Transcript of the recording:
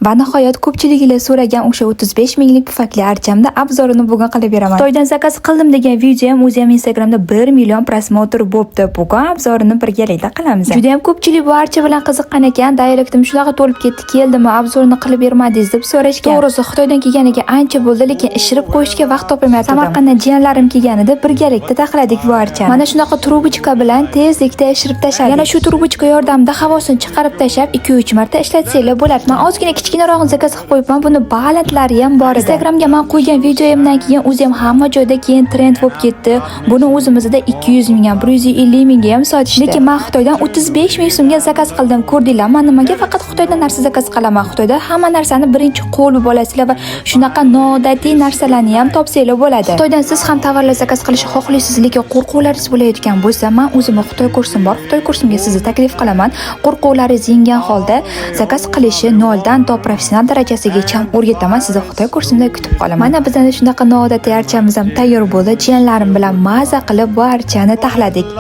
Va nihoyat ko'pchiliginglar so'ragan o'sha 35 minglik pufakli archamda obzorini bugun qilib beraman. Xitoydan zakaz qildim degan video ham o'zi ham Instagramda 1 million prosmotr bo'libdi. Bugun obzorini birgalikda qilamiz. Juda ham ko'pchilik bu archa bilan qiziqqan ekan. Dialektim shunaqa to'lib ketdi, keldimi, obzorini qilib bermadingiz deb so'rashgan. To'g'risi Xitoydan kelganiga ancha bo'ldi, lekin ishirib qo'yishga vaqt topolmayapti. Samarqanddan jiyanlarim kelganida birgalikda taxladik bu archani. Mana shunaqa trubochka bilan tezlikda ishirib tashladik. Yana shu trubochka yordamida havosini chiqarib tashlab 2-3 marta ishlatsanglar bo'ladi. Men ozgina kichkinaroq zakaz qilib qo'yibman. Buni balandlari ham bor edi. Instagramga men qo'ygan videoyimdan keyin o'zi ham hamma joyda keyin trend bo'lib ketdi. Buni o'zimizda 200 ming ham, 150 mingga ham sotishdi. Lekin men Xitoydan 35 ming so'mga zakaz qildim. Ko'rdinglar, men nimaga faqat Xitoydan narsa zakaz qilaman? Xitoyda hamma narsani birinchi qo'l bo'lasizlar va shunaqa noodatiy narsalarni ham topsanglar bo'ladi. Xitoydan siz ham tovarlar zakaz qilishni xohlaysiz, lekin qo'rquvlaringiz bo'layotgan bo'lsa, men o'zimni Xitoy kursim bor. Xitoy kursimga sizni taklif qilaman. Qo'rquvlaringiz yenggan holda zakaz qilishni noldan to professional darajasigacha o'rgataman. Sizni Xitoy kursimda kutib qolaman. Mana bizning shunaqa noodatiy archamiz ham tayyor bo'ldi. Jiyanlarim bilan maza qilib bu archani taxladik.